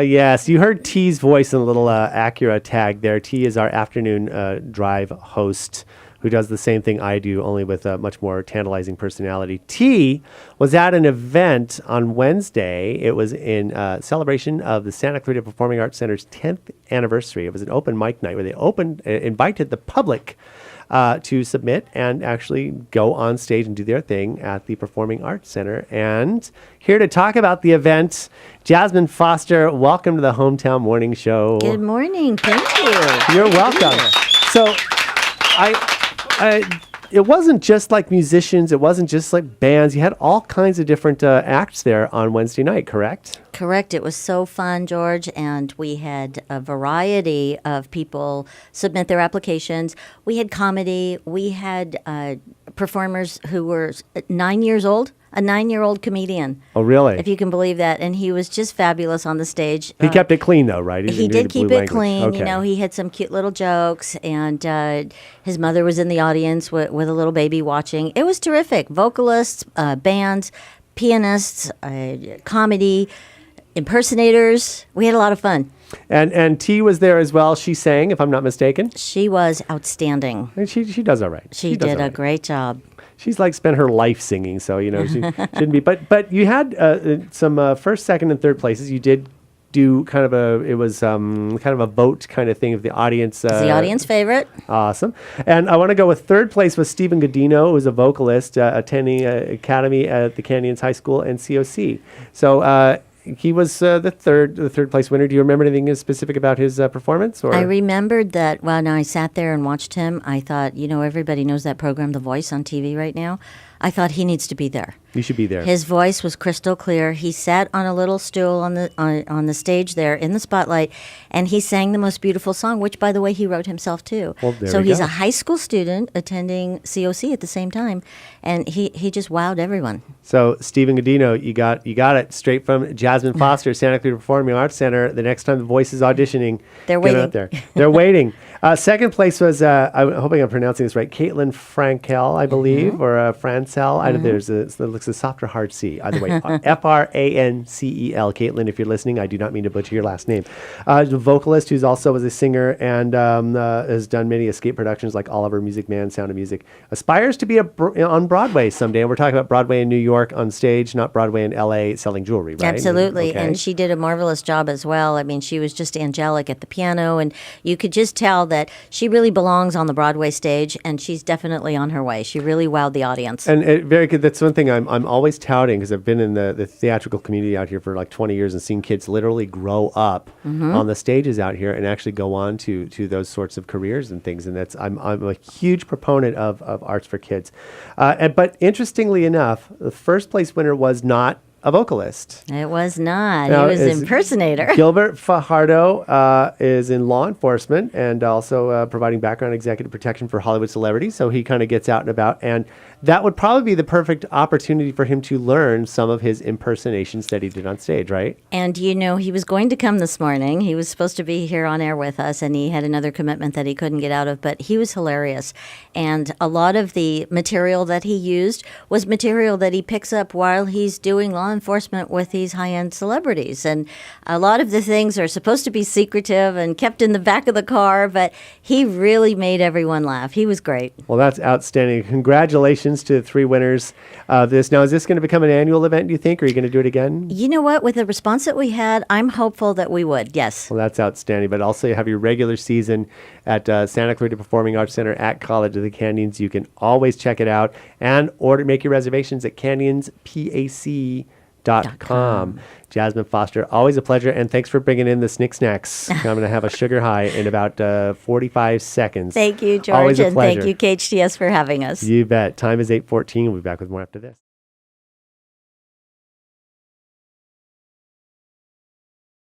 Yes, you heard T's voice in a little Acura tag there. T is our afternoon drive host who does the same thing I do, only with a much more tantalizing personality. T was at an event on Wednesday. It was in celebration of the Santa Clarita Performing Arts Center's 10th anniversary. It was an open mic night where they invited the public to submit and actually go on stage and do their thing at the Performing Arts Center. And here to talk about the event, Jasmine Foster, welcome to the Hometown Morning Show. Good morning. Thank you. You're welcome. So it wasn't just like musicians. It wasn't just like bands. You had all kinds of different acts there on Wednesday night, correct? Correct. It was so fun, George, and we had a variety of people submit their applications. We had comedy. We had performers who were 9 years old, a 9-year-old comedian. Oh, really? If you can believe that. And he was just fabulous on the stage. He kept it clean, though, right? He did keep it clean. Okay. You know, he had some cute little jokes, and his mother was in the audience with a little baby watching. It was terrific. Vocalists, bands, pianists, comedy, impersonators. We had a lot of fun. And T was there as well. She sang, if I'm not mistaken. She was outstanding. And she does all right. She did a great job. She's like spent her life singing, so she shouldn't be. But you had some first, second, and third places. You did do kind of a vote kind of thing of the audience. It's the audience favorite. Awesome. And I want to go with third place with Stephen Godino, who's a vocalist attending Academy at the Canyons High School and COC. So he was the third place winner. Do you remember anything specific about his performance? Or? I remembered that when I sat there and watched him, I thought, everybody knows that program, The Voice, on TV right now. I thought he needs to be there. You should be there. His voice was crystal clear. He sat on a little stool on the stage there in the spotlight, and he sang the most beautiful song, which, by the way, he wrote himself too. Well, so he's a high school student attending COC at the same time, and he just wowed everyone. So Stephen Godino, you got it straight from Jasmine Foster, Santa Clarita Performing Arts Center. The next time The Voice is auditioning, they're waiting. Out there. They're waiting. Second place was I'm hoping I'm pronouncing this right. Caitlin Frankel, I believe, or Francel. I don't know. It looks a soft or hard C. Either way, Francel. Caitlin, if you're listening, I do not mean to butcher your last name. A vocalist who's also was a singer and has done many escape productions like Oliver, Music Man, Sound of Music. Aspires to be on Broadway someday. And we're talking about Broadway in New York on stage, not Broadway in LA selling jewelry, right? Absolutely. Okay. And she did a marvelous job as well. I mean, she was just angelic at the piano, and you could just tell that she really belongs on the Broadway stage, and she's definitely on her way. She really wowed the audience. And very good. That's one thing I'm always touting, because I've been in the theatrical community out here for like 20 years and seen kids literally grow up on the stages out here and actually go on to those sorts of careers and things. And I'm a huge proponent of arts for kids. But interestingly enough, the first place winner was not a vocalist. It was not. Now, he was an impersonator. Gilbert Fajardo is in law enforcement and also providing background executive protection for Hollywood celebrities. So he kind of gets out and about. And that would probably be the perfect opportunity for him to learn some of his impersonations that he did on stage, right? And, he was going to come this morning. He was supposed to be here on air with us, and he had another commitment that he couldn't get out of. But he was hilarious. And a lot of the material that he used was material that he picks up while he's doing law enforcement with these high-end celebrities. And a lot of the things are supposed to be secretive and kept in the back of the car, but he really made everyone laugh. He was great. Well, that's outstanding. Congratulations to the three winners of this. Now, is this going to become an annual event, do you think, or are you going to do it again? You know what? With the response that we had, I'm hopeful that we would, yes. Well, that's outstanding. But also you have your regular season at Santa Clarita Performing Arts Center at College of the Canyons. You can always check it out and make your reservations at canyonspac.com. Jasmine Foster, always a pleasure, and thanks for bringing in the Snick Snacks. I'm going to have a sugar high in about 45 seconds. Thank you, George, always a and pleasure. thank you, KHTS, for having us. You bet. Time is 8:14. We'll be back with more after this.